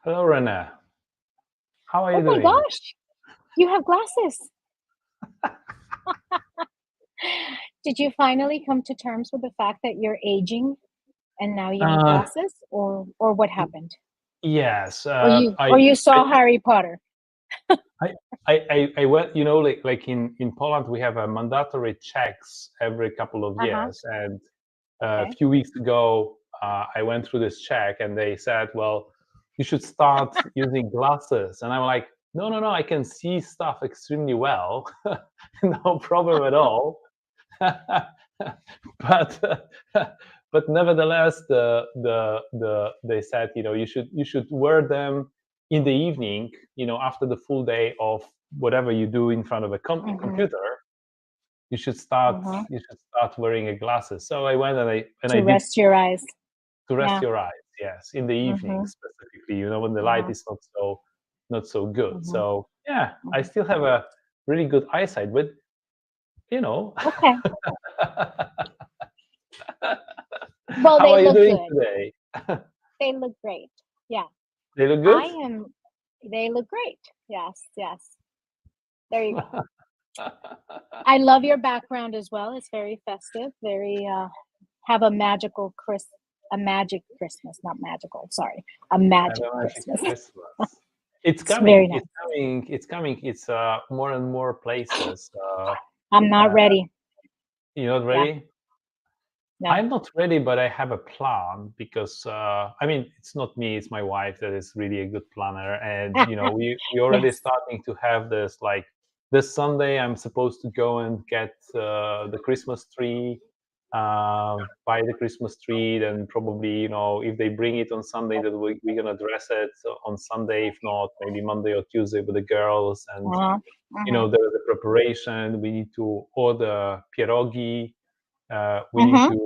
Hello, Rene. How are Oh you my doing? gosh, you have glasses. Did you finally come to terms with the fact that you're aging and now you need Uh, glasses, or what happened? yes, Or you I, saw Harry Potter? I, I went. Like in Poland, we have a mandatory checks every couple of Uh-huh. years, and a Okay. few weeks ago, I went through this check, and they said, "Well, you should start using glasses," and I'm like, "No, no, no! I can see stuff extremely well, no problem at all." but but nevertheless, they said, you should wear them in the evening, after the full day of whatever you do in front of a Mm-hmm. computer. you should start Mm-hmm. you should start wearing a glasses. So I went, and I To did, rest your eyes. to rest Yeah. your eyes. Yes, in the evening Mm-hmm. specifically, when the light Mm-hmm. is not so good. Mm-hmm. So yeah, I Mm-hmm. still have a really good eyesight, but you know Okay. Well, how they are you look doing good. today? They look great. Yeah. They look I good. am. They look great. Yes. Yes. There you go. I love your background as well. It's very festive. Very have a magic Christmas, not magical. Sorry, a Have magic a magic Christmas. Christmas. It's It's very coming. nice. It's coming. It's coming. It's more and more places. I'm not Uh, ready. you're not Yeah, ready? no. I'm not ready, but I have a plan because I mean, it's not me, it's my wife that is really a good planner. And we already Yes. starting to have this, like, this Sunday I'm supposed to go and get the Christmas tree, buy the Christmas tree. Then probably, if they bring it on Sunday, that we're gonna dress it on Sunday. If not, maybe Monday or Tuesday with the girls. And Uh-huh. Uh-huh. there is a preparation. We need to order pierogi. We need Mm-hmm. to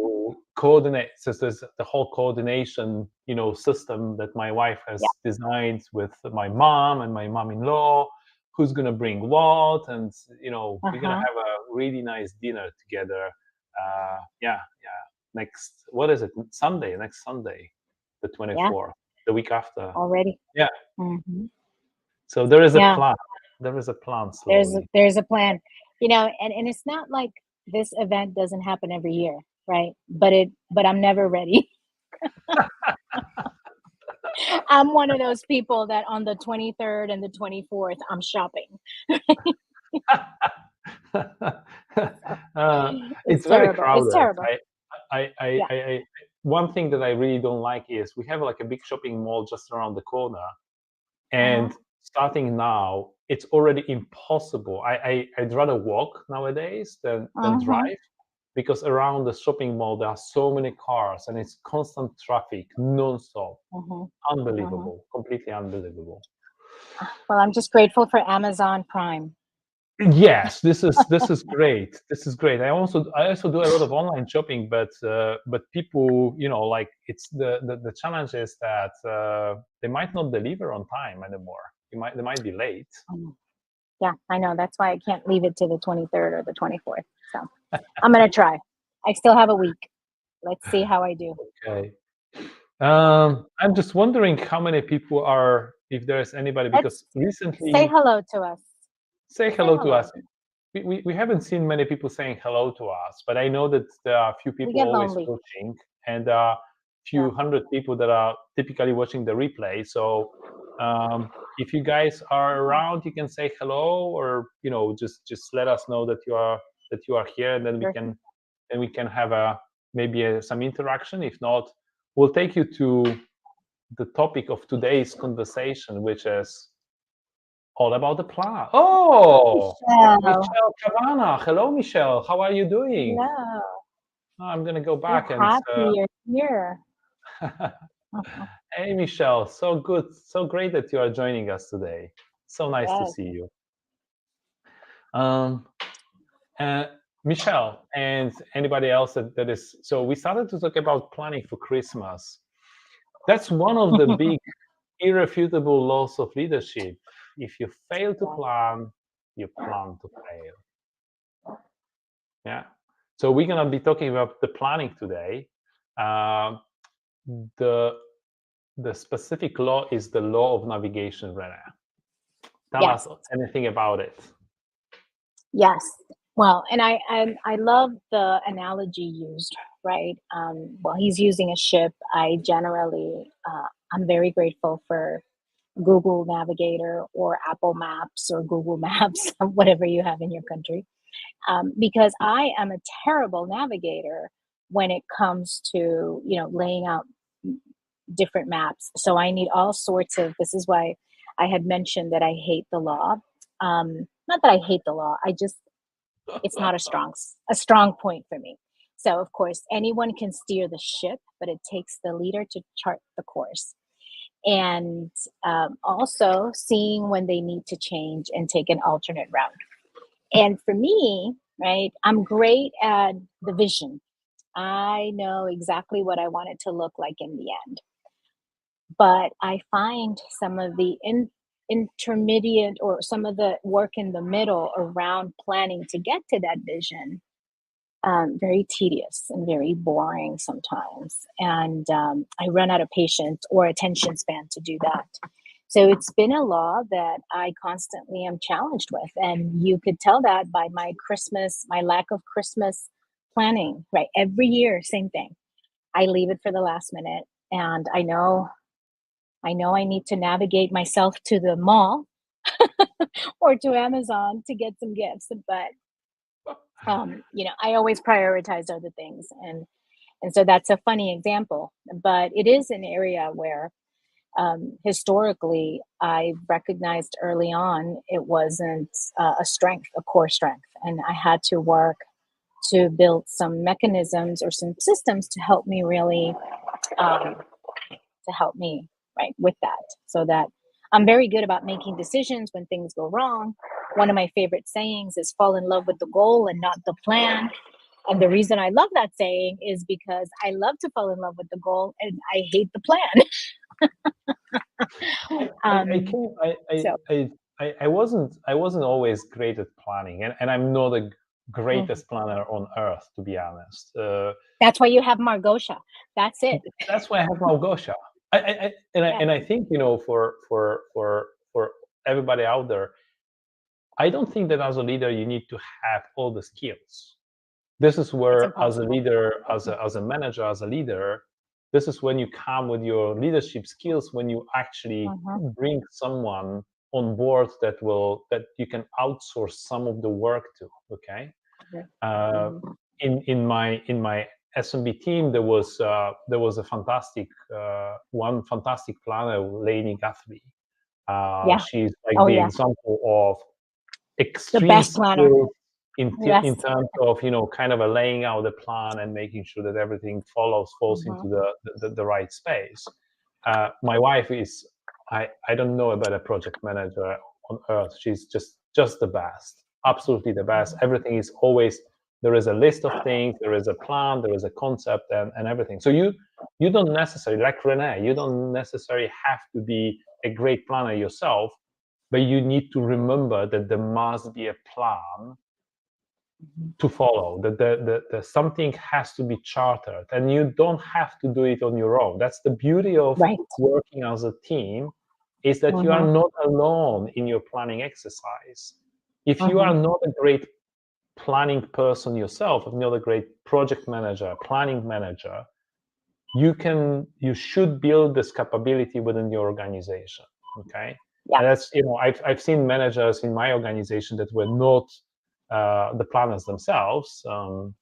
coordinate. So there's the whole coordination, system that my wife Yeah. has designed with my mom and my mom-in-law, who's gonna bring what, and we're gonna Uh-huh. have a really nice dinner together. Yeah, yeah. What is it? Next Sunday, the Yeah. 24th, the week after. Already. Yeah. Mm-hmm. So there is a Yeah. plan. There is a plan There's slowly. there's a plan. And it's not like this event doesn't happen every year, right? But I'm never ready. I'm one of those people that on the 23rd and the 24th, I'm shopping. It's It's very terrible. It's crowded. terrible. Yeah. One thing that I really don't like is we have like a big shopping mall just around the corner, Uh-huh. and starting now, it's already impossible. I'd rather walk nowadays than Uh-huh. drive, because around the shopping mall there are so many cars and it's constant traffic, non-stop. Uh-huh. Uh-huh. Unbelievable, completely unbelievable. Well, I'm just grateful for Amazon Prime. Yes, this is great. This is greght. I also do a lot of online shopping, but people, like, it's the challenge is that they might not deliver on time anymore. They might be late. Mm. Yeah, I know. That's why I can't leave it to the 23rd or the 24th. So I'm going to try. I still have a week. Let's see how I do. Okay. Yeah. I'm just wondering how many people are, if there's anybody, because Let's say recently, hello to us. say Say hello to us. hello. We haven't seen many people saying hello to us, but I know that there are a few We people get always lonely. watching, and there are a Yeah. few hundred people that are typically watching the replay. So if you guys are around, you can say hello, or just let us know that you are here, and then we Sure. can have some interaction. If not, we'll take you to the topic of today's conversation, which is all about the plan. Oh, Michelle. Michelle Cavana. Hello, Michelle. How are you doing? Hello. I'm gonna go We're back and. happy you're here. Mhm. Hey, Michelle. So good, so great that you are joining us today. So nice to Yes. see you. Um, uh, Michelle and anybody else that is. So we started to talk about planning for Christmas. That's one of the big irrefutable laws of leadership. If you fail to Yes. plan, you plan to fail. Yeah. So we're gonna be talking about the planning today. Um, the the specific law is the law of navigation, Renee. Tell Yes. us anything about it. Yes. Well, and I love the analogy used, right? Well, he's using a ship. I generally, I'm very grateful for Google Navigator or Apple Maps or Google Maps, whatever you have in your country, because I am a terrible navigator when it comes to, laying out different maps. So I need all sorts of, this is why I had mentioned that I hate the law. Not that I hate the law, it's not a strong point for me. So of course, anyone can steer the ship, but it takes the leader to chart the course. And also seeing when they need to change and take an alternate route. And for me, right, I'm great at the vision. I know exactly what I want it to look like in the end. But I find some of the intermediate or some of the work in the middle around planning to get to that vision very tedious and very boring sometimes. And I run out of patience or attention span to do that. So it's been a law that I constantly am challenged with. And you could tell that by my lack of Christmas planning, right? Every year, same thing. I leave it for the last minute. And I know I need to navigate myself to the mall or to Amazon to get some gifts, but I always prioritize other things, and so that's a funny example. But it is an area where historically I've recognized early on it wasn't a core strength, and I had to work to build some mechanisms or some systems to help me really right with that, so that I'm very good about making decisions when things go wrong. One of my favorite sayings is fall in love with the goal and not the plan. And the reason I love that saying is because I love to fall in love with the goal and I hate the plan. I wasn't always great at planning, and I'm not the greatest planner on earth, to be honest. That's why you have Margosha. That's it. That's why I have Margosha. I think for everybody out there, I don't think that as a leader you need to have all the skills. This is where, as a leader, as a manager, as a leader, this is when you come with your leadership skills, when you actually bring someone on board that you can outsource some of the work to. Okay. In my SMB team, there was a fantastic planner, Lainey Guthrie. She's like the example of extreme skills in terms of kind of a laying out the plan and making sure that everything falls into the right space. My wife is, I don't know about a project manager on earth. She's just the best, absolutely the best. Everything is always, there is a list of things, there is a plan, there is a concept, and everything. So you don't necessarily, like Renee, you don't necessarily have to be a great planner yourself, but you need to remember that there must be a plan to follow, that the something has to be chartered, and you don't have to do it on your own. That's the beauty of working as a team, is that you are not alone in your planning exercise. If you are not a great planning person yourself, if you're not a great project manager, planning manager, you should build this capability within your organization. Okay. And that's, I've seen managers in my organization that were not the planners themselves, and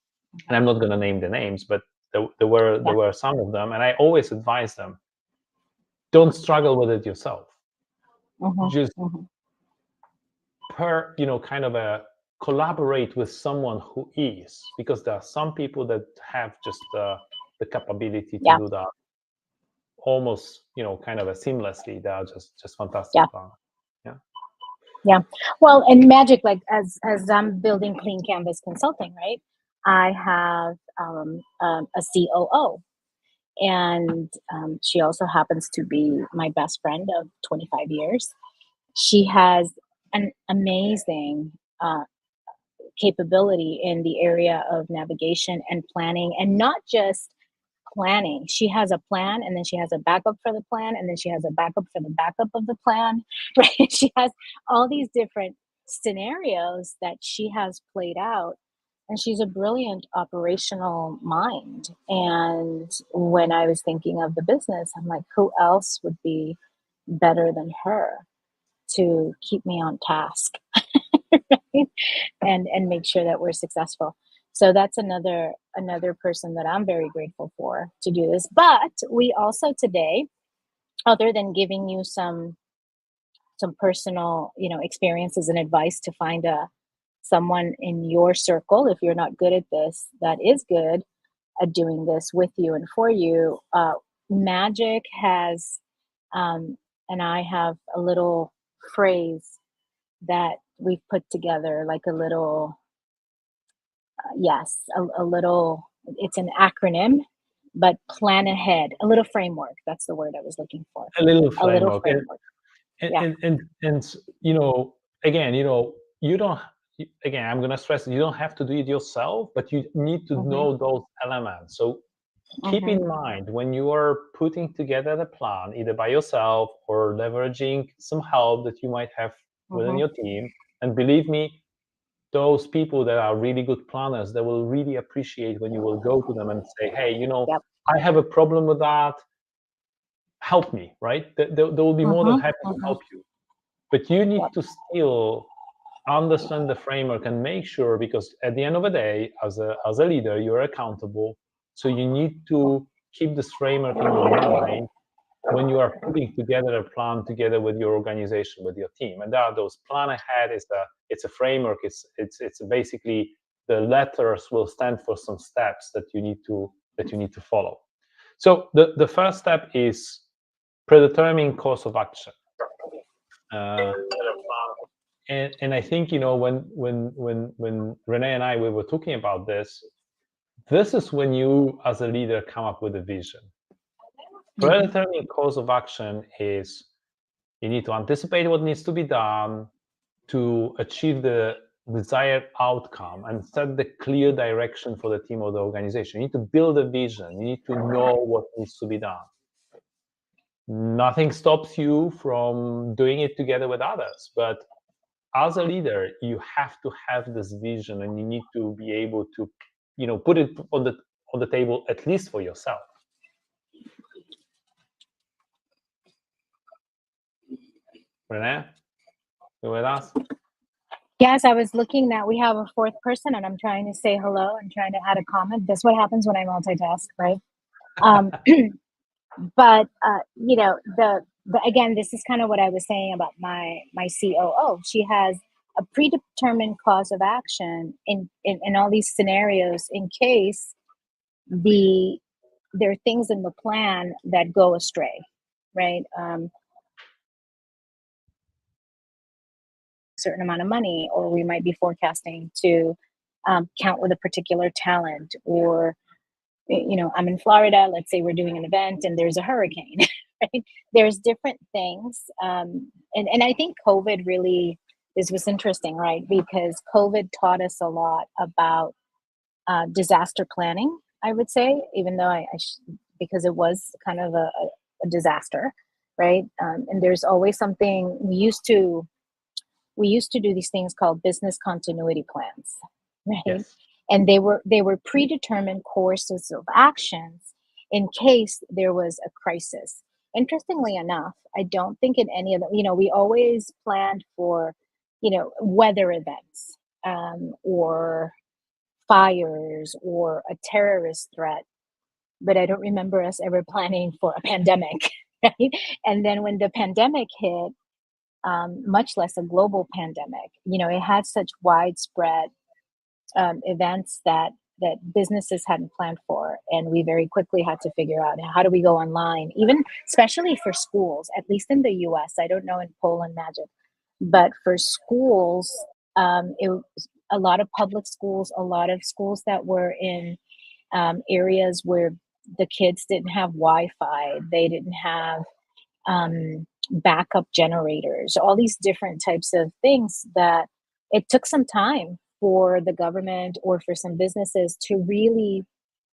I'm not going to name the names, but there were some of them, and I always advise them, don't struggle with it yourself. Just kind of collaborate with someone who is, because there are some people that have just the capability to do that almost kind of seamlessly. They are just fantastic planners. Yeah. Well, and magic, like as I'm building Clean Canvas Consulting, right? I have a COO, and she also happens to be my best friend of 25 years. She has an amazing capability in the area of navigation and planning, and not just planning. She has a plan, and then she has a backup for the plan, and then she has a backup for the backup of the plan, right? She has all these different scenarios that she has played out. And she's a brilliant operational mind. And when I was thinking of the business, I'm like, who else would be better than her to keep me on task, right? And make sure that we're successful. So that's another person that I'm very grateful for to do this. But we also today, other than giving you some personal, experiences and advice to find someone in your circle, if you're not good at this, that is good at doing this with you and for you. Magic has, and I have a little phrase that we've put together, like a little, yes, a little, it's an acronym, but plan ahead, a little framework. That's the word I was looking for. A little A little framework. framework. And, Yeah. and again, you don't, again, I'm going to stress, you don't have to do it yourself, but you need to know those elements. So keep in mind, when you are putting together the plan, either by yourself or leveraging some help that you might have within your team, and believe me, those people that are really good planners, they will really appreciate when you will go to them and say, hey, Yep. I have a problem with that, help me, right? They will be more than happy to help you. But you need to still understand the framework and make sure, because at the end of the day, as a leader, you're accountable. So you need to keep this framework in your mind when you are putting together a plan together with your organization, with your team. And there are those plan ahead. It's a framework. It's basically the letters will stand for some steps that you need to follow. So the first step is predetermining course of action. And I think, when Renee and I, we were talking about this is when you as a leader come up with a vision. Predetermining course of action is you need to anticipate what needs to be done to achieve the desired outcome and set the clear direction for the team or the organization. You need to build a vision. You need to know what needs to be done. Nothing stops you from doing it together with others, but as a leader, you have to have this vision, and you need to be able to, put it on the table, at least for yourself. Renee, you with us? Yes, I was looking that we have a fourth person, and I'm trying to say hello and trying to add a comment. That's what happens when I multitask, right? But again, this is kind of what I was saying about my COO. She has a predetermined cause of action in all these scenarios in case there are things in the plan that go astray, right? Certain amount of money, or we might be forecasting to count with a particular talent, or I'm in Florida, let's say we're doing an event and there's a hurricane. Right? There's different things, and I think COVID really, this was interesting, right? Because COVID taught us a lot about disaster planning, I would say, even though because it was kind of a disaster, right? And there's always something. We used to do these things called business continuity plans, right? Yes. And they were predetermined courses of actions in case there was a crisis. Interestingly enough, I don't think in any of them, we always planned for, weather events, or fires, or a terrorist threat, but I don't remember us ever planning for a pandemic, right? And then when the pandemic hit, much less a global pandemic, it had such widespread events that businesses hadn't planned for, and we very quickly had to figure out, how do we go online, even especially for schools, at least in the US. I don't know in Poland, Magic, but for schools, it was a lot of public schools, a lot of schools that were in areas where the kids didn't have Wi-Fi, they didn't have backup generators, all these different types of things that it took some time for the government or for some businesses to really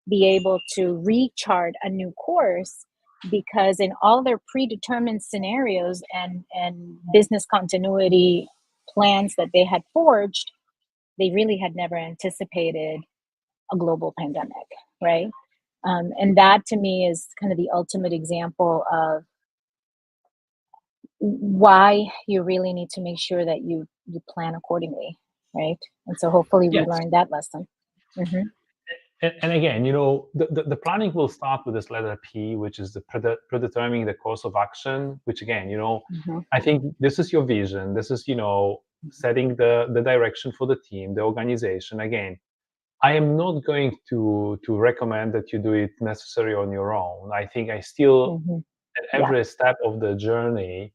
be able to rechart a new course, because in all their predetermined scenarios and business continuity plans that they had forged, they really had never anticipated a global pandemic, right? And that to me is kind of the ultimate example of why you really need to make sure that you plan accordingly, right? And so hopefully we Yes. learned that lesson. Mm-hmm. And again, the planning will start with this letter P, which is the predetermining the course of action, which again, Mm-hmm. I think this is your vision. This is, setting the direction for the team, the organization. Again, I am not going to recommend that you do it necessarily on your own. I think I still, Mm-hmm. at Yeah. every step of the journey,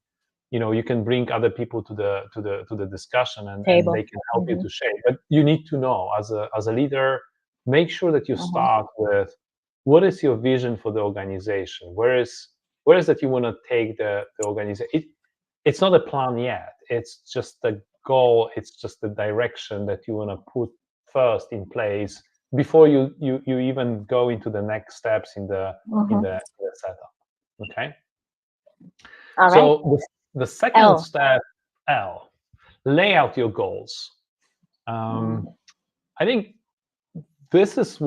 you can bring other people to the discussion, and Table. they can help you Mm-hmm. to shape. But you need to know, as a leader, make sure that you Mm-hmm. start with what is your vision for the organization. Where is that you want to take the organization. It's not a plan yet. It's just the goal. It's just the direction that you want to put first in place before you even go into the next steps in the Mm-hmm. setup. Okay. All right. So the second L. step, L, lay out your goals. I think this is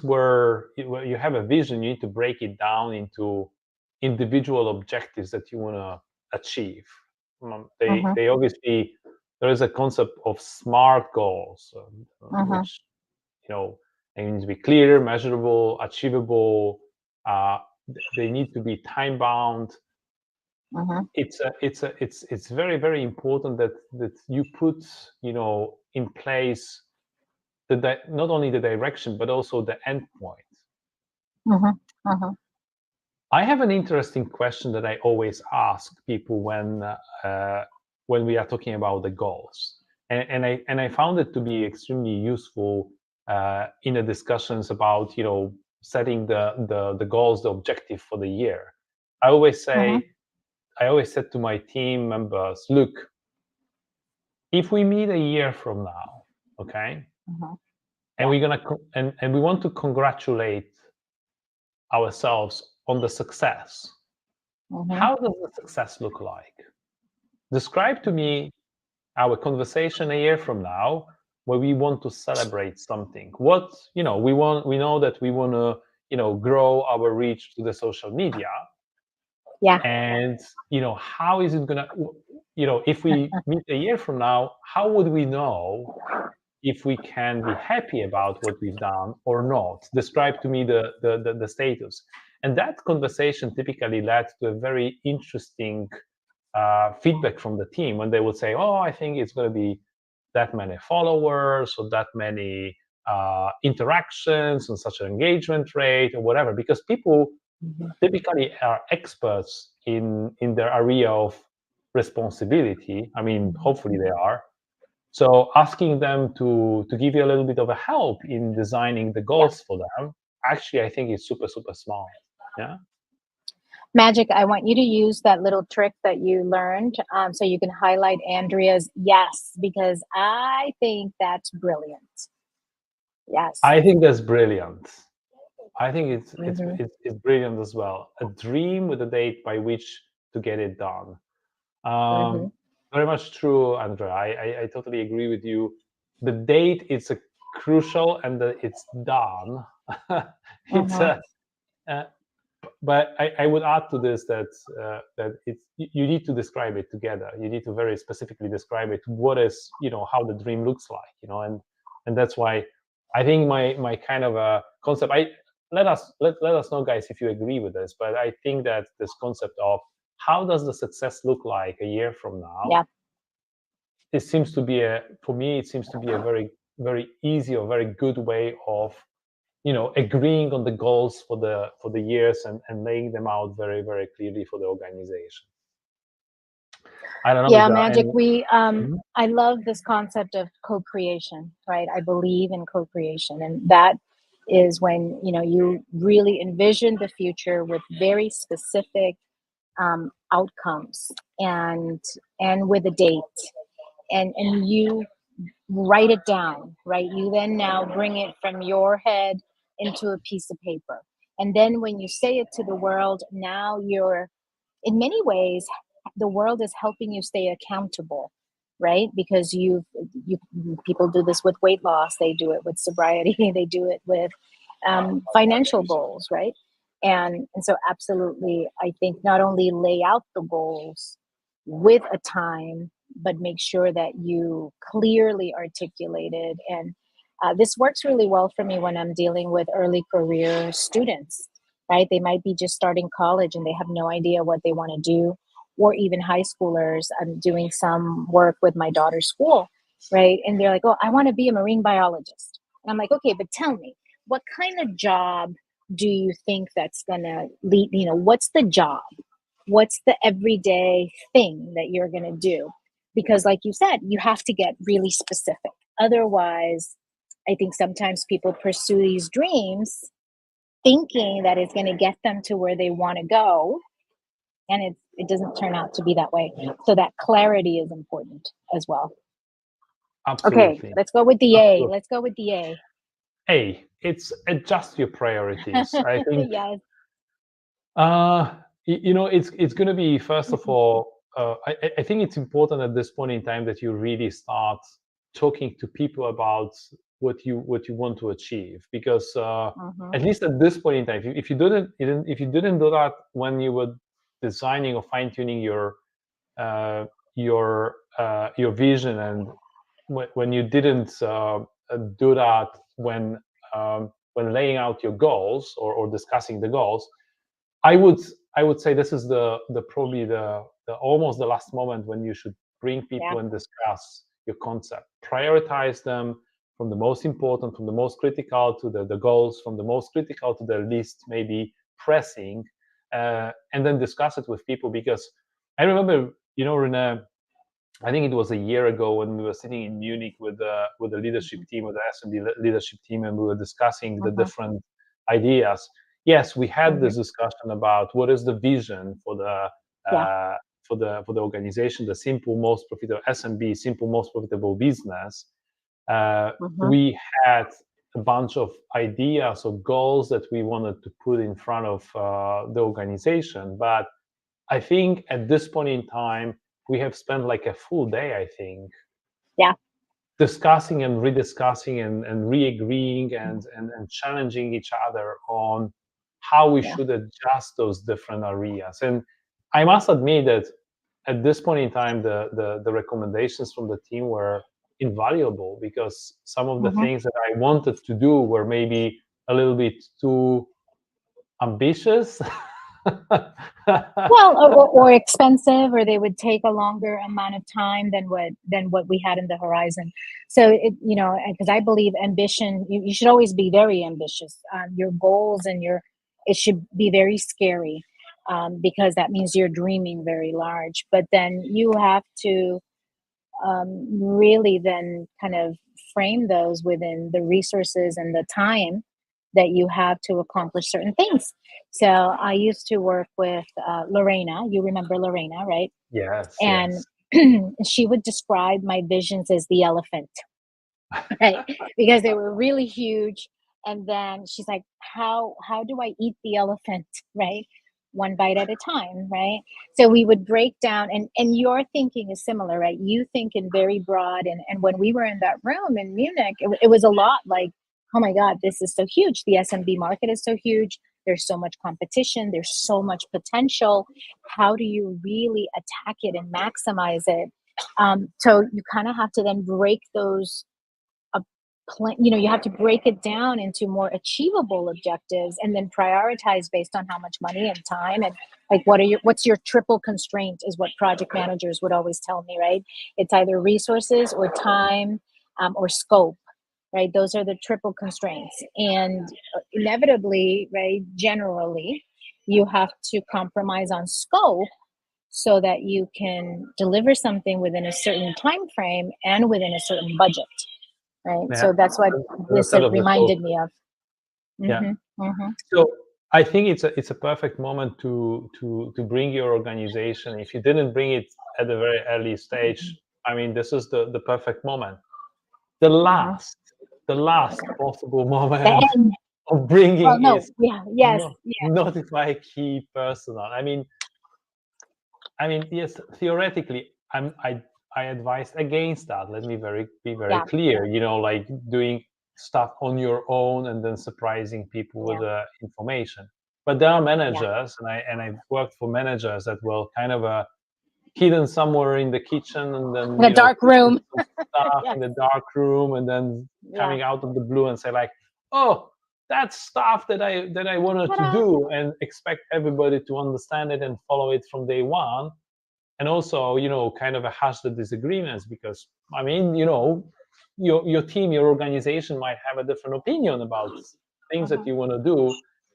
where you have a vision. You need to break it down into individual objectives that you want to achieve. Mm-hmm. They obviously, there is a concept of SMART goals, Mm-hmm. which they need to be clear, measurable, achievable. They need to be time bound. Mm-hmm. It's very, very important that you put in place not only the direction but also the end point. Mm-hmm. Mm-hmm. I have an interesting question that I always ask people when we are talking about the goals, and I found it to be extremely useful in the discussions about setting the goals, the objective for the year. I always say, I always said to my team members, look, if we meet a year from now, okay, Mm-hmm. and we're gonna and we want to congratulate ourselves on the success, Mm-hmm. how does the success look like? Describe to me our conversation a year from now where we want to celebrate something. What we know that we want to grow our reach to the social media. Yeah. And how is it gonna if we meet a year from now, how would we know if we can be happy about what we've done or not? Describe to me the status. And that conversation typically led to a very interesting feedback from the team, when they would say, oh, I think it's going to be that many followers or that many interactions and such an engagement rate or whatever, because people typically are experts in their area of responsibility. I mean, hopefully they are. So asking them to give you a little bit of a help in designing the goals for them, actually, I think is super, super smart. Yeah. Magic, I want you to use that little trick that you learned, so you can highlight Andrea's yes, because I think that's brilliant. Yes. I think that's brilliant. I think it's brilliant as well. A dream with a date by which to get it done. Very much true, Andrea. I totally agree with you. The date is a crucial, and it's done. It's but I would add to this that it's, you need to describe it together. You need to very specifically describe it. What is how the dream looks like, and that's why I think my kind of a concept. Let us know, guys, if you agree with this. But I think that this concept of how does the success look like a year from now? Yeah. It seems to be for me, it seems to be a very, very easy or very good way of agreeing on the goals for the years and laying them out very, very clearly for the organization. I don't know. Yeah, Magic. I love this concept of co-creation, right? I believe in co-creation, and that is when you really envision the future with very specific outcomes and with a date, and you write it down, right? You then now bring it from your head into a piece of paper. And then when you say it to the world, now you're, in many ways, the world is helping you stay accountable, right? Because you people do this with weight loss, they do it with sobriety, they do it with financial goals, right? And so absolutely, I think not only lay out the goals with a time, but make sure that you clearly articulate it. And this works really well for me when I'm dealing with early career students, right? They might be just starting college and they have no idea what they want to do, or even high schoolers. I'm doing some work with my daughter's school, right? And they're like, oh, I want to be a marine biologist. And I'm like, okay, but tell me, what kind of job do you think that's going to lead? What's the job? What's the everyday thing that you're going to do? Because like you said, you have to get really specific. Otherwise, I think sometimes people pursue these dreams thinking that it's going to get them to where they want to go. And it doesn't turn out to be that way. So that clarity is important as well. Absolutely. Okay, let's go with the A. Let's go with the A. A, it's adjust your priorities. I think Yes. it's going to be, first of all, I think it's important at this point in time that you really start talking to people about what you want to achieve, because at least at this point in time, if you didn't do that when you were designing or fine-tuning your vision, and when you didn't do that when laying out your goals or discussing the goals, I would say this is the probably the almost the last moment when you should bring people and discuss your concept. Prioritize them from the most important, from the most critical to the goals, from the most critical to the least maybe pressing, and then discuss it with people. Because I remember, Renee, I think it was a year ago when we were sitting in Munich with the leadership team, with the SMB leadership team, and we were discussing the different ideas. Yes, we had this discussion about what is the vision for the organization, the simple, most profitable SMB, simple, most profitable business. We had a bunch of ideas or goals that we wanted to put in front of the organization, but I think at this point in time, we have spent like a full day, I think, discussing and rediscussing and re-agreeing and challenging each other on how we should adjust those different areas. And I must admit that at this point in time, the recommendations from the team were invaluable, because some of the things that I wanted to do were maybe a little bit too ambitious. Well, or expensive, or they would take a longer amount of time than what we had in the horizon. So because I believe ambition, you should always be very ambitious. Your goals and it should be very scary, because that means you're dreaming very large. But then you have to really then kind of frame those within the resources and the time that you have to accomplish certain things. So I used to work with Lorena. You remember Lorena, right? Yes. And she would describe my visions as the elephant, right? Because they were really huge. And then she's like, how do I eat the elephant, right? One bite at a time, right? So we would break down, and your thinking is similar, right? You think in very broad, and when we were in that room in Munich, it was a lot like, oh my God, this is so huge. The SMB market is so huge. There's so much competition. There's so much potential. How do you really attack it and maximize it? So you kind of have to then break those you have to break it down into more achievable objectives, and then prioritize based on how much money and time, and like what's your triple constraint is what project managers would always tell me, right? It's either resources or time, or scope, right? Those are the triple constraints. And inevitably, right, generally, you have to compromise on scope so that you can deliver something within a certain time frame and within a certain budget. Right. Yeah. So that's what this reminded me of. So I think it's a perfect moment to bring your organization. If you didn't bring it at a very early stage, I mean, this is the perfect moment. The last possible moment. of bringing Well, no, is yes, yeah, not if I keep personal. I mean, yes, theoretically, I advise against that. Let me be very yeah, clear. Like doing stuff on your own and then surprising people with yeah, the information. But there are yeah. managers, and I've worked for managers that will kind of hidden somewhere in the kitchen, and then In a dark cooking room. some stuff Yes, in the dark room, and then yeah. coming out of the blue and say like, "Oh, that's stuff that I wanted to Ta-da! do," and expect everybody to understand it and follow it from day one. And also, kind of hush the disagreements, because I mean, your team, your organization might have a different opinion about things that Mhm. you want to do.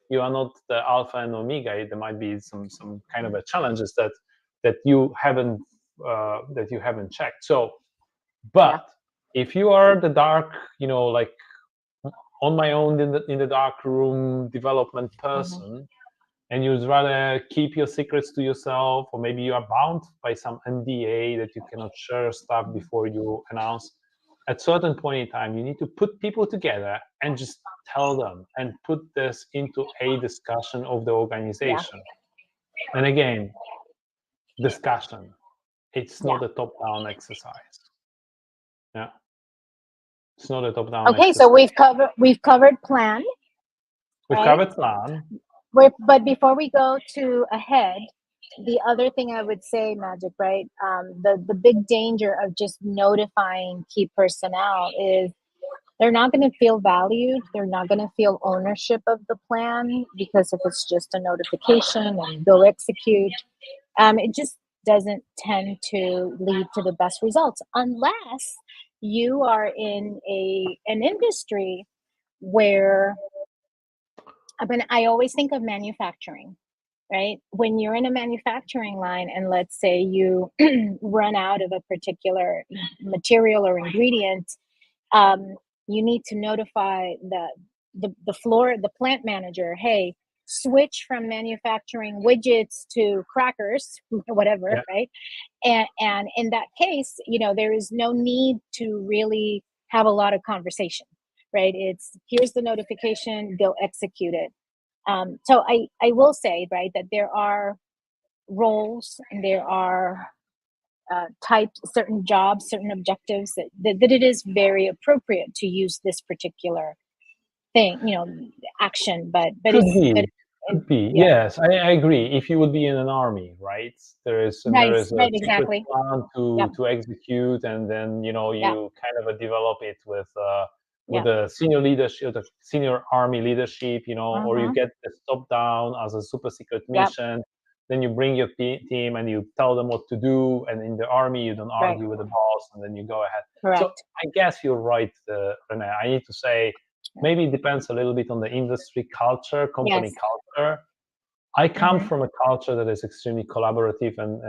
You are not the alpha and omega. There might be some kind of a challenges that you haven't checked. So, Yeah. but if you are the dark, like on my own in the dark room development Mhm. person, and you'd rather keep your secrets to yourself, or maybe you are bound by some NDA that you cannot share stuff Mhm. before you announce. At certain point in time, you need to put people together and just tell them and put this into a discussion of the Yeah. organization. And again, discussion. It's Yeah. not a top-down exercise. Yeah, it's not a top-down Okay, so exercise. we've covered plan, We've right? covered plan. But before we go to ahead, the other thing I would say, Magic, right? The big danger of just notifying key personnel is they're not going to feel valued. They're not going to feel ownership of the plan, because if it's just a notification and go execute, it just doesn't tend to lead to the best results, unless you are in an industry where, I mean, I always think of manufacturing, right? When you're in a manufacturing line and let's say you run out of a particular material or ingredient, um, you need to notify the plant manager, hey, switch from manufacturing widgets to crackers, whatever, Yeah, right? And in that case, there is no need to really have a lot of conversation, right? It's, here's the notification, go execute it. So I will say, right, that there are roles and there are types, certain jobs, certain objectives that it is very appropriate to use this particular thing, action. But could it's be. but it, Could be. yeah, Yes, I agree. If you would be in an army, right? There nice, is a right, secret exactly. plan Yep, to execute, and then yep, you kind of develop it with yep. the senior leadership, the senior army leadership, or you Mm-hmm. get the top down as a super secret Yep, mission. Then you bring your team and you tell them what to do. And in the army, you don't right, argue with the boss, and then you go ahead. So correct. I guess you're right, Renee. I need to say, maybe it depends a little bit on the industry culture, company Yes. culture. I come Mm-hmm. from a culture that is extremely collaborative and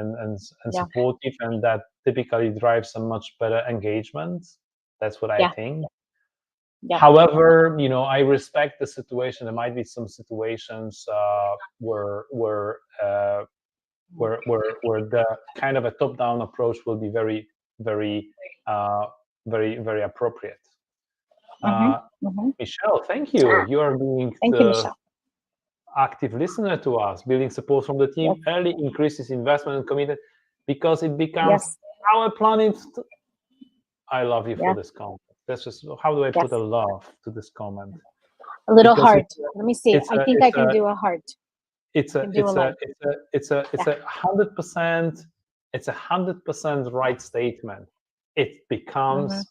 Yeah, supportive, and that typically drives a much better engagement. That's what I yeah, think. yep. However, I respect the situation. There might be some situations where the kind of a top-down approach will be very, very, uh, very, very appropriate. Mm-hmm. Uh, Mm-hmm. Michelle, thank you. Ah, You are being thank you, the Michelle. active listener to us. Building support from the Yes, team early increases investment and commitment, because it becomes yes, our planet. I love you for yeah, this comment. That's just, how do I yes. put a love to this comment? A little Because heart. Let me see. it's I a think I it's can a do a heart. it's I a can do a it's a light. it's a it's a Yeah. it's 100%. It's 100% Yeah. right statement. It Mm-hmm. becomes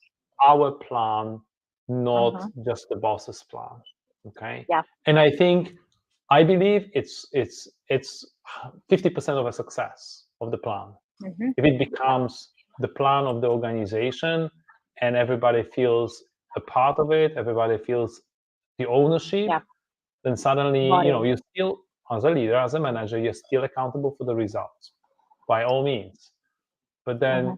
our plan, not Mm-hmm. just the boss's plan. Okay, Yeah. and I believe it's 50% of a success of the plan. Mm-hmm. If it becomes the plan of the organization and everybody feels a part of it, everybody feels the ownership, Yeah. then suddenly, Bought in. you still, as a leader, as a manager, you're still accountable for the results, by all means. But Mm-hmm. then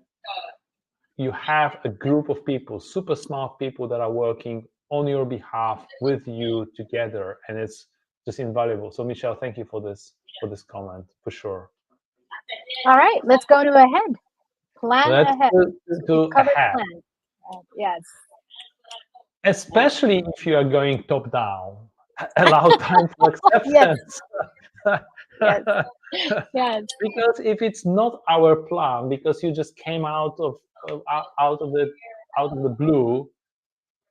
you have a group of people, super smart people, that are working on your behalf with you together, and it's just invaluable. So, Michelle, thank you for this comment, for sure. All right. Let's go to ahead. Plan Let's ahead. So we've do covered ahead. plan. Yes. Especially if you are going top down, allow time for Yes, acceptance. yes, yes. Because if it's not our plan, because you just came of out of the blue,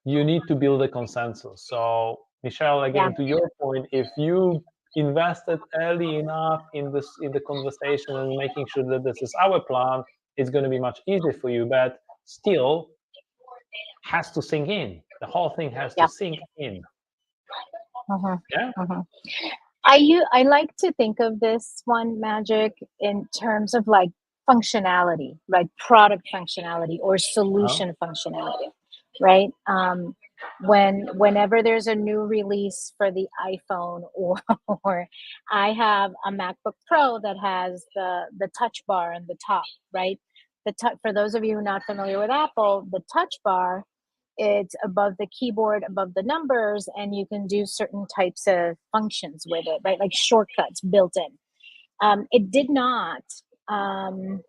you need to build a consensus. So Michelle, Yeah. again, to your point, if you invested early enough in the conversation and making sure that this is our plan, it's going to be much easier for you. But still has to sink in. The whole thing has to Yeah. sink in. Mhm, Yeah. mhm. I like to think of this one, Magic, in terms of like functionality, like product functionality or Uh-huh. solution functionality, right? Whenever there's a new release for the iPhone, or I have a MacBook Pro that has the touch bar on the top, right? For those of you who are not familiar with Apple, the touch bar, it's above the keyboard, above the numbers, and you can do certain types of functions with it, right? Like shortcuts built in. It did not. Um,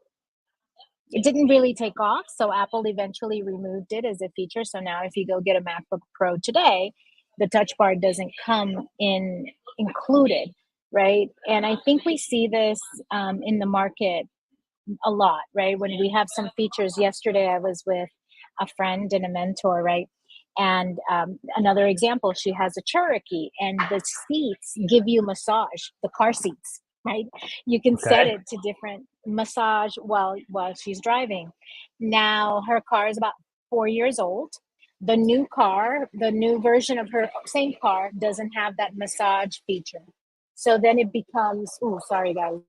it didn't really take off, so Apple eventually removed it as a feature. So now, if you go get a MacBook Pro today, the touch bar doesn't come in included, right? And I think we see this in the market a lot, right? When we have some features. Yesterday, I was with a friend and a mentor, right? And another example, she has a Cherokee, and the seats give you massage, the car seats, right? You can set Okay. it to different massage while she's driving. Now her car is about 4 years old. The new version of her same car doesn't have that massage feature. So then it becomes, oh, sorry guys.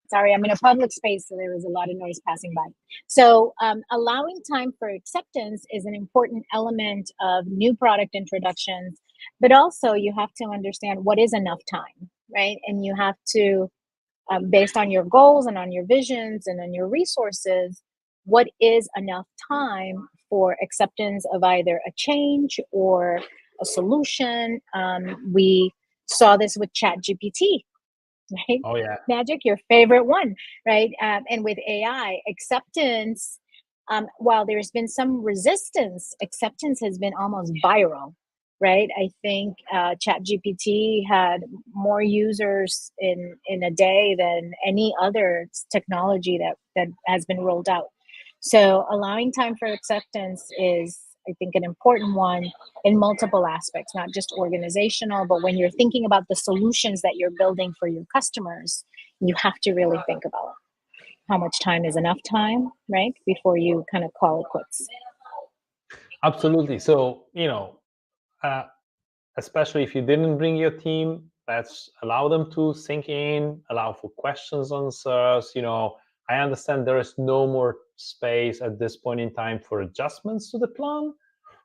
Sorry, I'm in a public space, so there was a lot of noise passing by. So, allowing time for acceptance is an important element of new product introductions, but also you have to understand what is enough time, right? And you have to, based on your goals and on your visions and on your resources, what is enough time for acceptance of either a change or a solution. We saw this with ChatGPT, right? Oh yeah. Magic, your favorite one, right? And with AI, acceptance, while there's been some resistance, acceptance has been almost viral, right? I think ChatGPT had more users in a day than any other technology that has been rolled out. So allowing time for acceptance is, I think, an important one in multiple aspects, not just organizational, but when you're thinking about the solutions that you're building for your customers, you have to really think about how much time is enough time, right? Before you kind of call it quits. Absolutely. So, uh, especially if you didn't bring your team, let's allow them to sink in, allow for questions, answers. I understand there is no more space at this point in time for adjustments to the plan,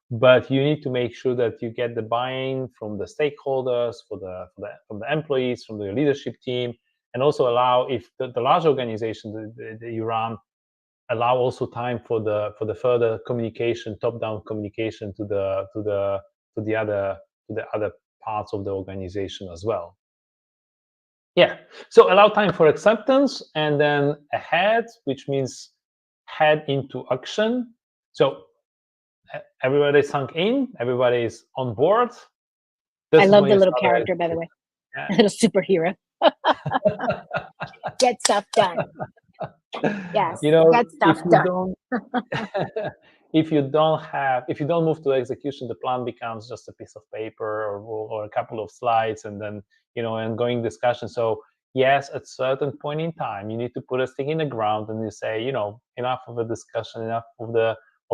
but you need to make sure that you get the buy-in from the stakeholders, from the employees, from the leadership team, and also allow, if the large organization that you run, allow also time for the further communication, top-down communication to the other parts of the organization as well. Yeah. So allow time for acceptance, and then ahead, which means head into action. So everybody sunk in, everybody is on board. I This is love when the you little start character, by the way, yeah. little superhero. Get stuff done. Yes, get stuff If you done. don't if you don't move to execution, the plan becomes just a piece of paper, or a couple of slides, and then ongoing discussion. So yes, at certain point in time, you need to put a stick in the ground and you say, enough of the discussion, enough of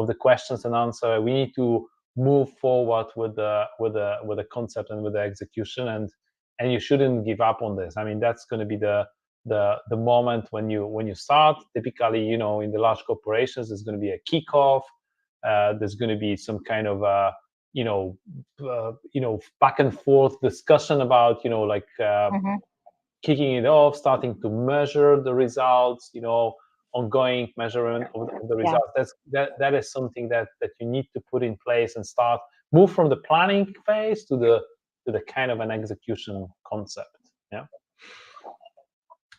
the questions and answer. We need to move forward with the concept and with the execution, and you shouldn't give up on this. I mean, that's going to be the moment when you start. Typically, in the large corporations, there's going to be a kickoff. There's going to be some kind of back and forth discussion about like Mhm. kicking it off, starting to measure the results, ongoing measurement of the Yeah. results. That is something that you need to put in place and start move from the planning phase to the kind of an execution concept. Yeah.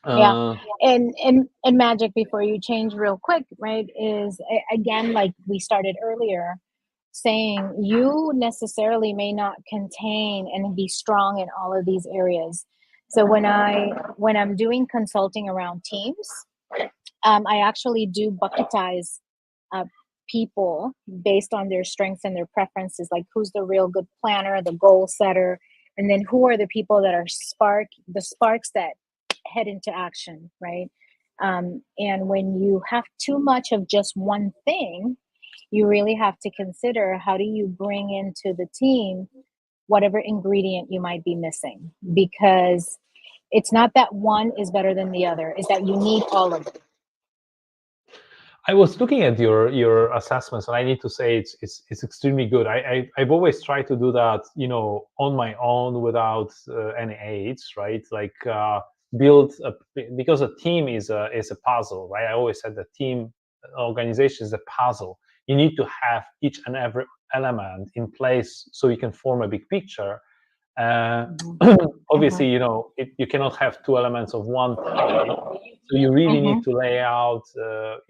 Yeah. Uh, And Magic, before you change real quick, right, is again, like we started earlier, saying you necessarily may not contain and be strong in all of these areas. So when I'm doing consulting around teams, I actually do bucketize people based on their strengths and their preferences, like who's the real good planner, the goal setter, and then who are the people that are the sparks that head into action, right? And when you have too much of just one thing, you really have to consider, how do you bring into the team whatever ingredient you might be missing? Because it's not that one is better than the other, it's that you need all of it. I was looking at your assessments, and I need to say it's extremely good. I've always tried to do that, on my own without any aids, right? Like because a team is a puzzle, right? I always said the team organization is a puzzle. You need to have each and every element in place so you can form a big picture. Obviously, you cannot have two elements of one type. So you really need to lay out, the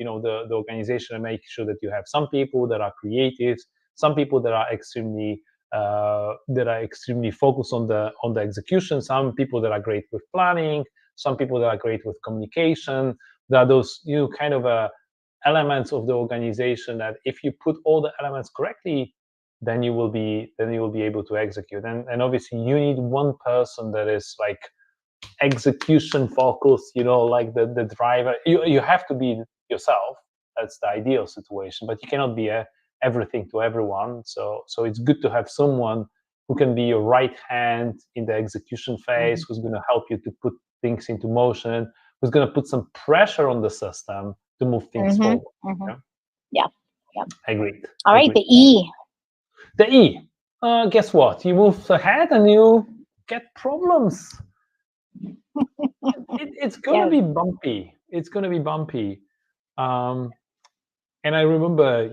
organization and make sure that you have some people that are creatives, some people that are extremely focused on the execution, some people that are great with planning, some people that are great with communication. There are those kind of elements of the organization that if you put all the elements correctly, then you will be able to execute. And obviously you need one person that is like execution focused, like the driver. You have to be yourself. That's the ideal situation, but you cannot be everything to everyone. So it's good to have someone who can be your right hand in the execution phase, who's going to help you to put things into motion, who's going to put some pressure on the system to move things forward. Yeah. Agreed. All right, the E. The E. Guess what? You move ahead and you get problems. It's going to be bumpy. It's going to be bumpy. And I remember,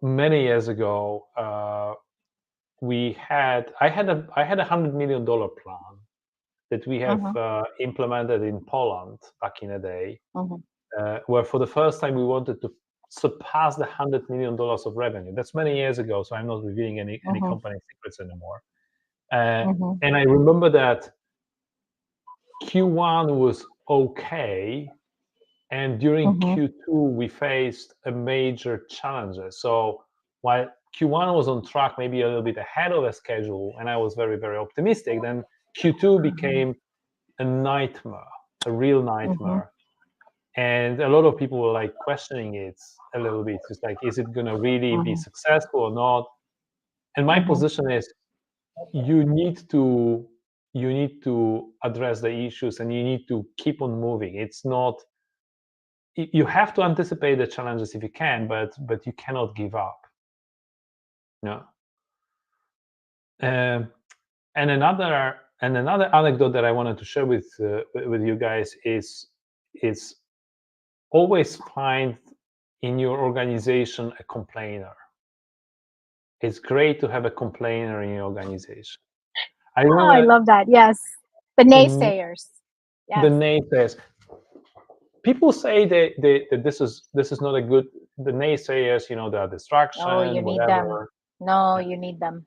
many years ago, I had a $100 million plan that we have implemented in Poland back in the day, where for the first time we wanted to surpass the $100 million of revenue. That's many years ago, so I'm not revealing any company secrets anymore. And I remember that Q1 was okay, and during Q2 we faced a major challenges. So while Q1 was on track, maybe a little bit ahead of the schedule, and I was very, very optimistic, then Q2 became a nightmare, a real nightmare. And a lot of people were like questioning it a little bit. It's like, is it going to really be successful or not? And my position is, you need to address the issues, and you need to keep on moving. It's not, you have to anticipate the challenges if you can, but you cannot give up. And another anecdote that I wanted to share with you guys is always find in your organization a complainer. It's great to have a complainer in your organization. I love that. Yes, the naysayers. Yes. The naysayers. People say that this is not a good. The naysayers, they are distraction. Oh, you need them. No, you need them.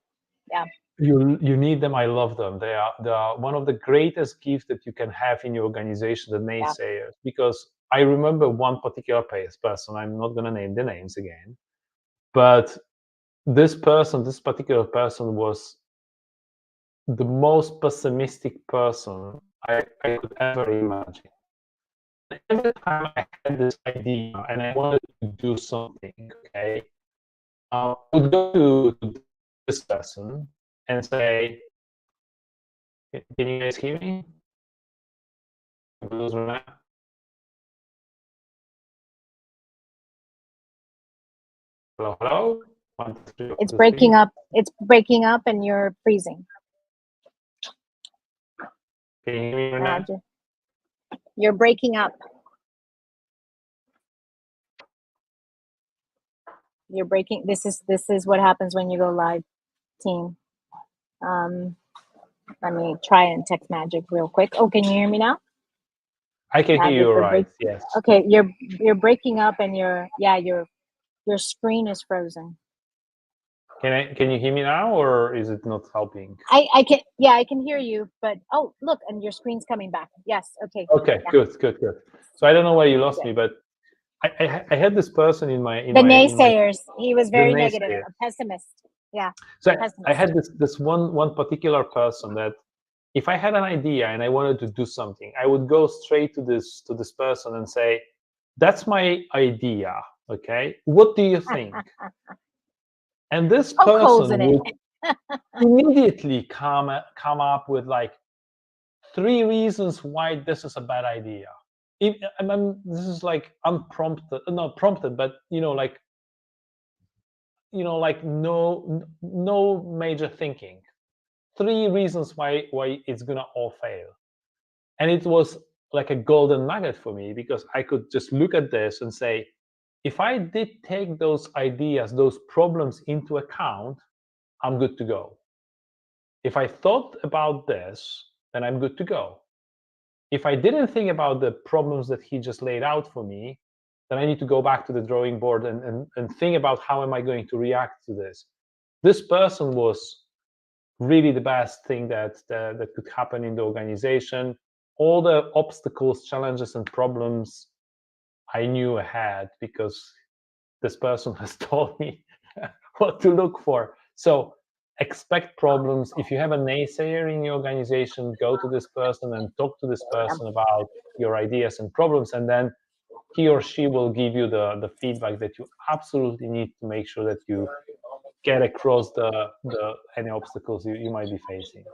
Yeah. You need them. I love them. They are one of the greatest gifts that you can have in your organization, the naysayers. Because I remember one particular person. I'm not going to name the names again, but this particular person was the most pessimistic person I could ever imagine. Every time I had this idea and I wanted to do something, okay, I would go to this person and say, "Can you guys hear me? Hello, hello." 1, 2, 3, it's breaking up. It's breaking up, and you're freezing. Can you hear me now? You're breaking up. You're breaking. This is what happens when you go live, team. Let me try and text magic real quick. Oh, can you hear me now? I can hear you right. Yes. Okay, you're breaking up, and your screen is frozen. Can you hear me now, or is it not helping? I can, yeah, I can hear you, but oh, look, and your screen's coming back. Yes, okay. Okay, Yeah, good. So I don't know why you lost good. me, but I had this person in my The naysayers. He was the very negative, naysayer. a pessimist. Yeah, So I pessimist. had this one particular person that if I had an idea and I wanted to do something, I would go straight to this person and say, "That's my idea. Okay, what do you think?" And this Poke holes person in it. would immediately come up with like 3 reasons why this is a bad idea. This is like unprompted, not prompted, but like no major thinking. 3 reasons why it's gonna all fail, and it was like a golden nugget for me because I could just look at this and say, if I did take those ideas, those problems into account, I'm good to go. If I thought about this, then I'm good to go. If I didn't think about the problems that he just laid out for me, then I need to go back to the drawing board and think about how am I going to react to this. This person was really the best thing that could happen in the organization. All the obstacles, challenges, and problems I knew ahead because this person has told me what to look for. So expect problems. If you have a naysayer in your organization, go to this person and talk to this person about your ideas and problems, and then he or she will give you the feedback that you absolutely need to make sure that you get across the any obstacles you might be facing.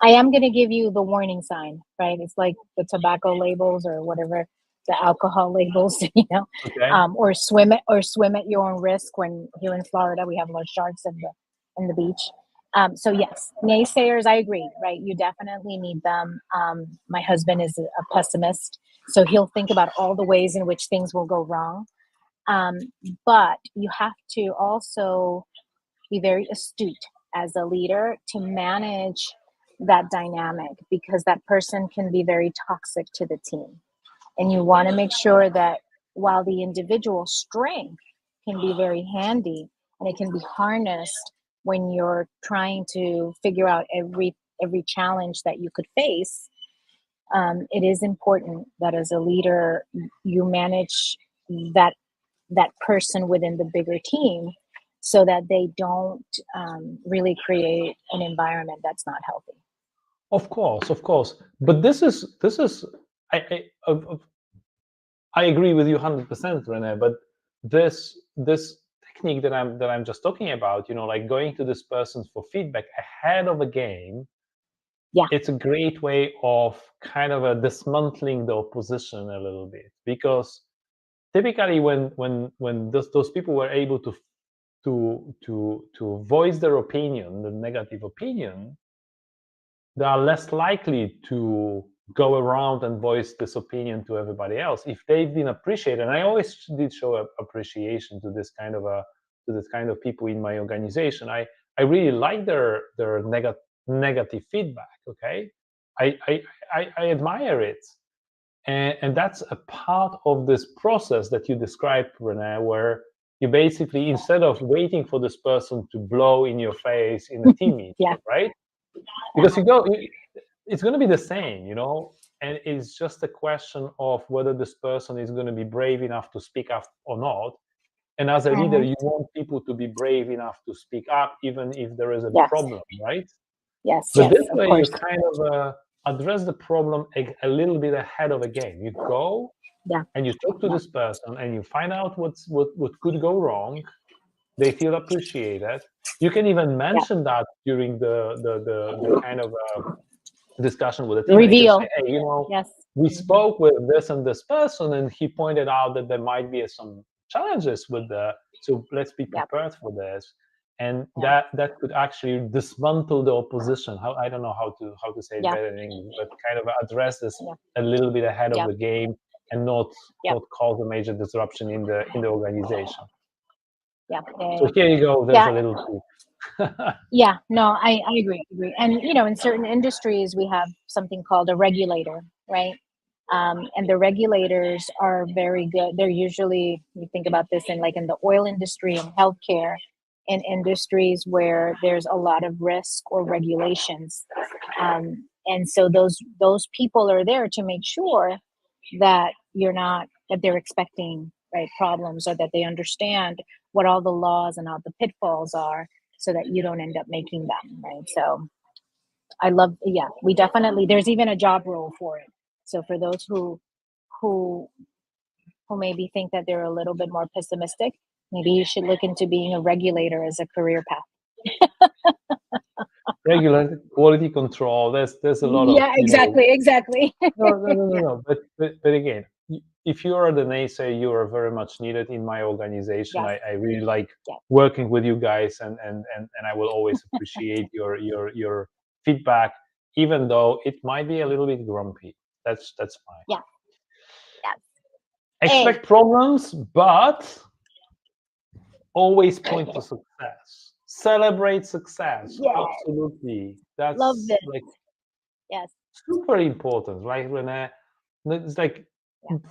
I am going to give you the warning sign, right? It's like the tobacco labels or whatever, the alcohol labels, Okay. or swim at your own risk. When here in Florida, we have more sharks in the beach. So yes, naysayers, I agree, right? You definitely need them. My husband is a pessimist, so he'll think about all the ways in which things will go wrong. But you have to also be very astute as a leader to manage that dynamic, because that person can be very toxic to the team. And you want to make sure that while the individual strength can be very handy and it can be harnessed when you're trying to figure out every challenge that you could face, it is important that as a leader you manage that person within the bigger team so that they don't really create an environment that's not healthy. Of course. But this is I agree with you 100%, Renee. But this technique that I'm just talking about, like going to this person for feedback ahead of a game, Yeah. it's a great way of kind of dismantling the opposition a little bit, because typically when those people were able to voice their opinion, the negative opinion, they are less likely to go around and voice this opinion to everybody else if they've been appreciated. And I always did show appreciation to this kind of people in my organization. I really like their negative feedback. Okay, I admire it, and that's a part of this process that you described, Renee, where you basically, instead of waiting for this person to blow in your face in a team meeting, Yeah. right? Yeah. Because it's going to be the same, and it's just a question of whether this person is going to be brave enough to speak up or not. And as a leader, Mhm. you want people to be brave enough to speak up, even if there is a Yes. problem, right? Yes. But Yes. this Of way, you course. kind of address the problem a little bit ahead of a game. You go Yeah. and you talk to Yeah. this person, and you find out what could go wrong. They feel appreciated. You can even Yeah. mention that during the kind of discussion with the team, and you can say, Reveal. hey, Yes. we Mhm. spoke with this and this person, and he pointed out that there might be some challenges with so let's be Yeah. prepared for this. And Yeah. that could actually dismantle the opposition. I don't know how to say it Yeah. better in English, but kind of address this Yeah. a little bit ahead of Yeah. the game, and not Yeah. cause a major disruption in the organization. Yeah. Yeah. So Yeah. here you go, there's Yeah. a little tip. Yeah. No, I agree. Agree. And in certain industries, we have something called a regulator, right? And the regulators are very good. They're usually, you think about this in the oil industry and healthcare, in industries where there's a lot of risk or regulations. And so those people are there to make sure that that they're expecting right problems, or that they understand what all the laws and all the pitfalls are, so that you don't end up making them, right? So we definitely, there's even a job role for it. So for those who maybe think that they're a little bit more pessimistic, maybe you should look into being a regulator as a career path. Regular quality control. There's a lot of, Yeah, exactly. No. But again, if you are the naysayer, you are very much needed in my organization. Yes. I really like Yes. working with you guys, and I will always appreciate your feedback, even though it might be a little bit grumpy. That's fine. Yeah. Yes. Expect problems, but always point to success. Celebrate success. Yes. Absolutely. That's Love this. like Yes. super important, right, Renee? It's like,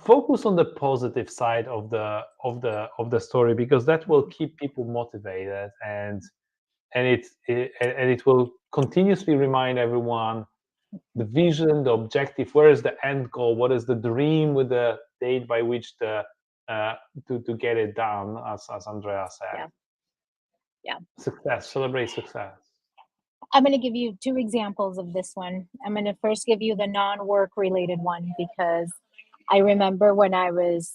focus on the positive side of the story, because that will keep people motivated, and it will continuously remind everyone the vision, the objective, where is the end goal, what is the dream, with the date by which to get it done, as Andrea said. Yeah. Success. Celebrate success. I'm going to give you 2 examples of this one. I'm going to first give you the non-work related one, because I remember when I was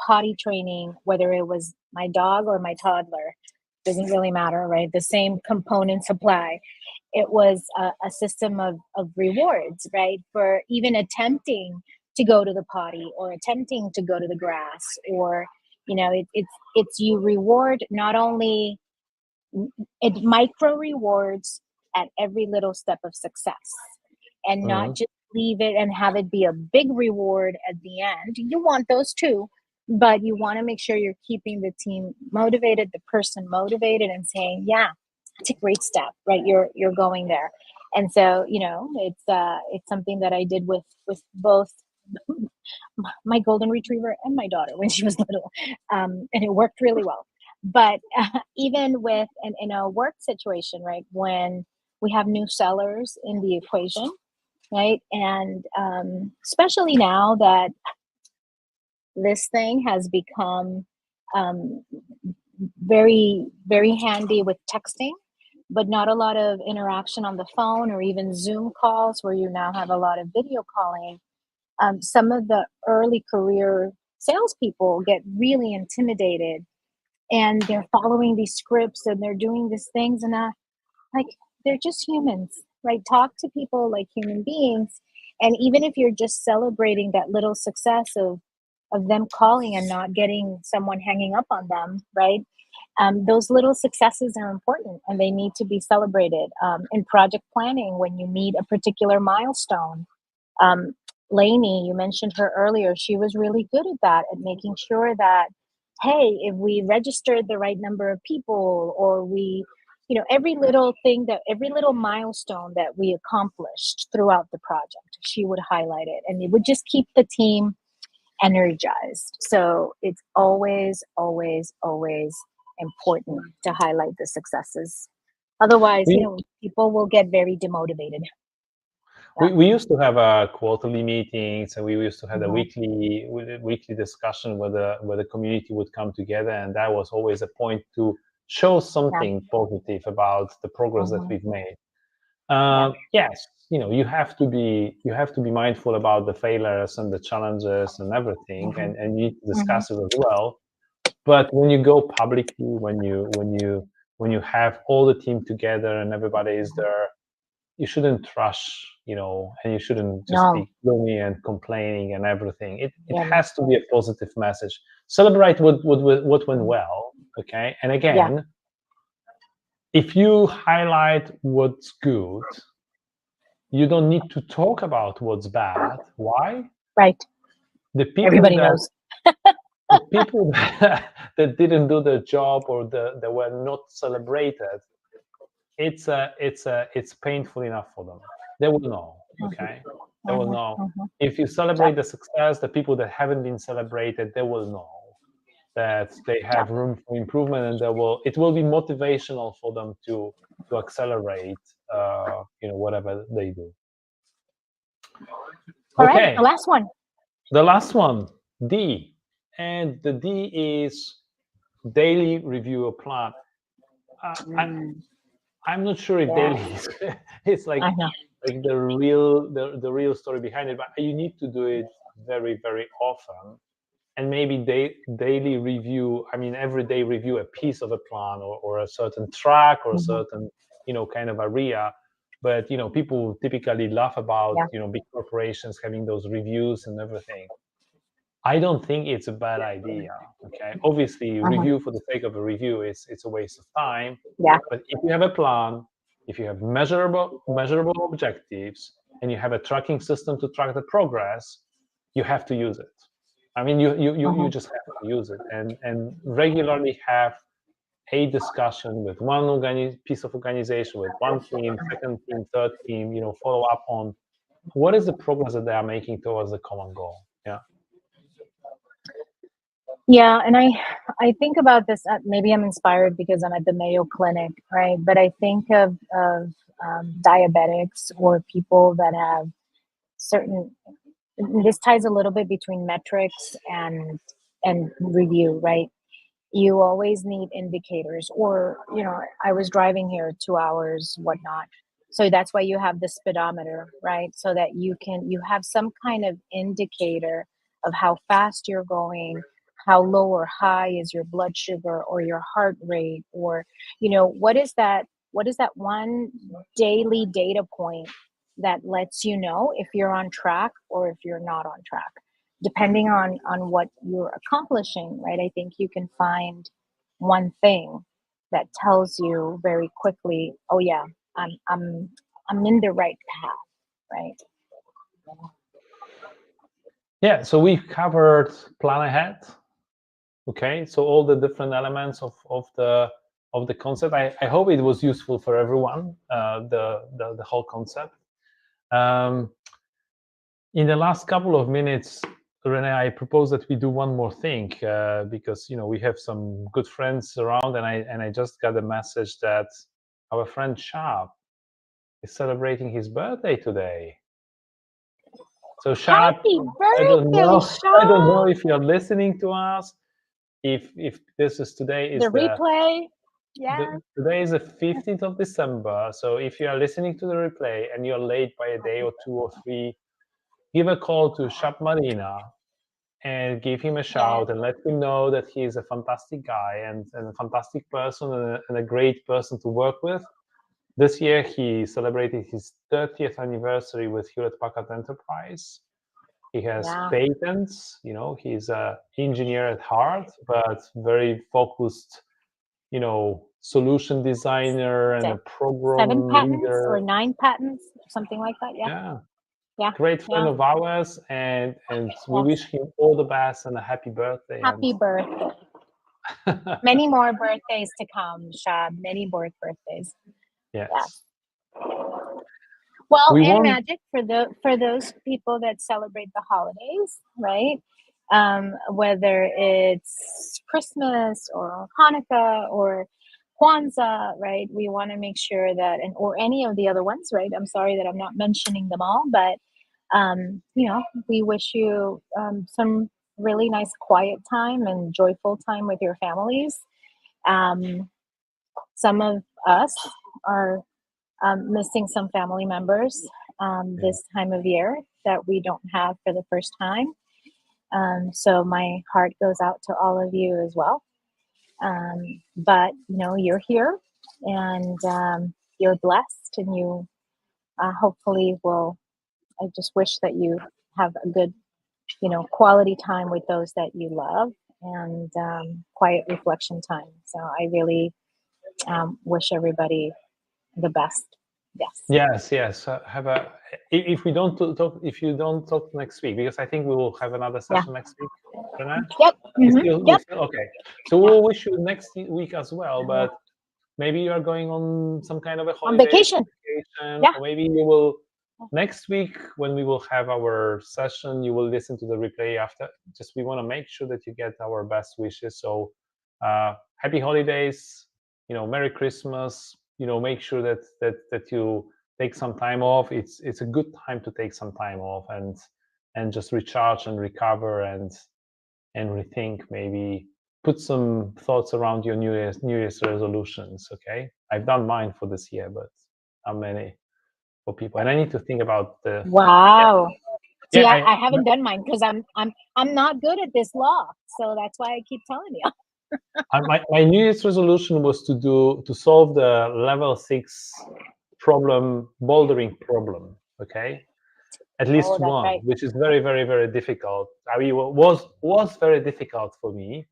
potty training, whether it was my dog or my toddler, doesn't really matter, right? The same components apply. It was a system of rewards, right? For even attempting to go to the potty, or attempting to go to the grass, or, it's you reward not only it micro rewards at every little step of success, and not just leave it and have it be a big reward at the end. You want those too, but you want to make sure you're keeping the team motivated, the person motivated, and saying, yeah, it's a great step, right? You're going there. And so, it's something that I did with both my golden retriever and my daughter when she was little, and it worked really well. But even with in a work situation, right, when we have new sellers in the equation, right, and especially now that this thing has become very, very handy with texting, but not a lot of interaction on the phone, or even Zoom calls, where you now have a lot of video calling. Some of the early career salespeople get really intimidated, and they're following these scripts, and they're doing these things, and like, they're just humans, right? Talk to people like human beings. And even if you're just celebrating that little success of them calling and not getting someone hanging up on them, right? Those little successes are important, and they need to be celebrated. In project planning, when you meet a particular milestone, Lainey, you mentioned her earlier, she was really good at that, at making sure that, hey, if we registered the right number of people, or we, every little milestone that we accomplished throughout the project, she would highlight it, and it would just keep the team energized. So it's always, always, always important to highlight the successes. Otherwise, people will get very demotivated. We used to have quarterly meetings, and we used to have a weekly discussion where the community would come together, and that was always a point to show something positive about the progress that we've made. Yes, you have to be mindful about the failures and the challenges and everything, and you need to discuss it as well. But when you go publicly, when you have all the team together and everybody is there, you shouldn't rush, and you shouldn't just be gloomy and complaining and everything. It has to be a positive message. Celebrate what went well, okay? And again, if you highlight what's good, you don't need to talk about what's bad. Why? Right. The people Everybody knows. the people that didn't do their job, or that were not celebrated, it's painful enough for them. They will know, okay? They will know. If you celebrate the success, the people that haven't been celebrated, they will know. that they have room for improvement, and it will be motivational for them to accelerate, whatever they do. All Okay. right, the last one. The last one, D, and the D is daily review a plan. I'm not sure if daily is it's like the real story behind it, but you need to do it very, very often, and maybe daily review. I mean, every day review a piece of a plan or a certain track or a certain kind of area. But people typically laugh about big corporations having those reviews and everything. I don't think it's a bad idea. Okay, obviously, review for the sake of a review it's a waste of time. Yeah. But if you have a plan, if you have measurable objectives, and you have a tracking system to track the progress, you have to use it. I mean, you just have to use it, and regularly have a discussion with one piece of organization, with one team, second team, third team. Follow up on what is the progress that they are making towards the common goal. Yeah. Yeah, and I think about this. Maybe I'm inspired because I'm at the Mayo Clinic, right? But I think of diabetics or people that have certain. This ties a little bit between metrics and review, right? You always need indicators, or I was driving here 2 hours, whatnot. So that's why you have the speedometer, right? So that you have some kind of indicator of how fast you're going, how low or high is your blood sugar or your heart rate, or what is that one daily data point that lets you know if you're on track or if you're not on track, depending on what you're accomplishing, right? I think you can find one thing that tells you very quickly, oh yeah, I'm in the right path, right? Yeah, so we covered plan ahead. Okay, so all the different elements of the concept. I hope it was useful for everyone, the whole concept. In the last couple of minutes, Renee, I propose that we do one more thing, because we have some good friends around, and I just got a message that our friend Shab is celebrating his birthday today. So Shab, Happy birthday, I don't know if you're listening to us. If this is today is the replay. Yeah. Today is the 15th of December. So if you are listening to the replay and you're late by a day or 2 or 3, give a call to Shab Marina and give him a shout and let him know that he is a fantastic guy and a fantastic person and a great person to work with. This year, he celebrated his 30th anniversary with Hewlett-Packard Enterprise. He has patents, he's an engineer at heart, but very focused, solution designer and a program 7 patents leader. or 9 patents, something like that. Yeah. Great friend of ours, and we wish him all the best and a happy birthday. Happy birthday. Many more birthdays to come, Shab. Many more birthdays. Yes. Well, and magic for those people that celebrate the holidays, right? Whether it's Christmas or Hanukkah or Kwanzaa, right? We want to make sure that, or any of the other ones, right? I'm sorry that I'm not mentioning them all, but we wish you some really nice quiet time and joyful time with your families. Some of us are missing some family members this time of year that we don't have for the first time. So my heart goes out to all of you as well. But you're here, and you're blessed, and you hopefully will. I just wish that you have a good, quality time with those that you love, and quiet reflection time. So I really wish everybody the best. Yes. If you don't talk next week, because I think we will have another session next week. Yep. Okay. So we'll wish you next week as well, but maybe you are going on some kind of a holiday vacation. Or maybe you will next week, when we will have our session, you will listen to the replay after. Just we want to make sure that you get our best wishes. So happy holidays, Merry Christmas. Make sure that you take some time off. It's a good time to take some time off and just recharge and recover and rethink, maybe put some thoughts around your New Year's resolutions. Okay, I've done mine for this year, but how many for people? And I need to think about the Wow. See, yeah. I haven't done mine because I'm not good at this law, so that's why I keep telling you. My New Year's resolution was to solve the level 6 problem, bouldering problem. Okay, at least Oh, that's one, right. which is very, very, very difficult. I mean, was very difficult for me,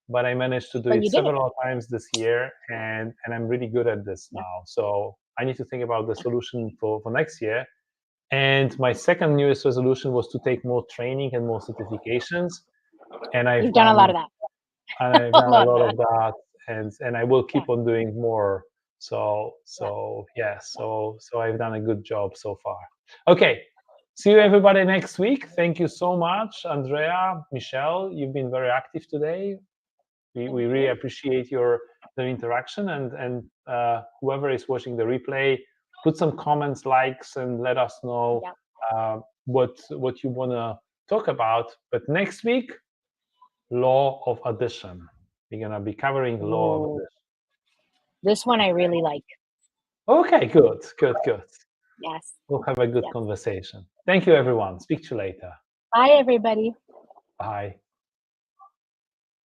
but I managed to do But it you did it. several times this year, and I'm really good at this Yeah. now. So I need to think about the solution for next year. And my second New Year's resolution was to take more training and more certifications, and I've You've done a lot of that. a A lot lot of of that, and I will keep Yeah. on doing more. So I've done a good job so far. Okay, see you everybody next week. Thank you so much, Andrea, Michelle. You've been very active today. We really appreciate the interaction, and whoever is watching the replay, put some comments, likes, and let us know what you want to talk about. But next week, law of addition. We're gonna be covering law of addition. This one I really like. Okay, good. Yes. We'll have a good Yes. conversation. Thank you, everyone. Speak to you later. Bye, everybody. Bye.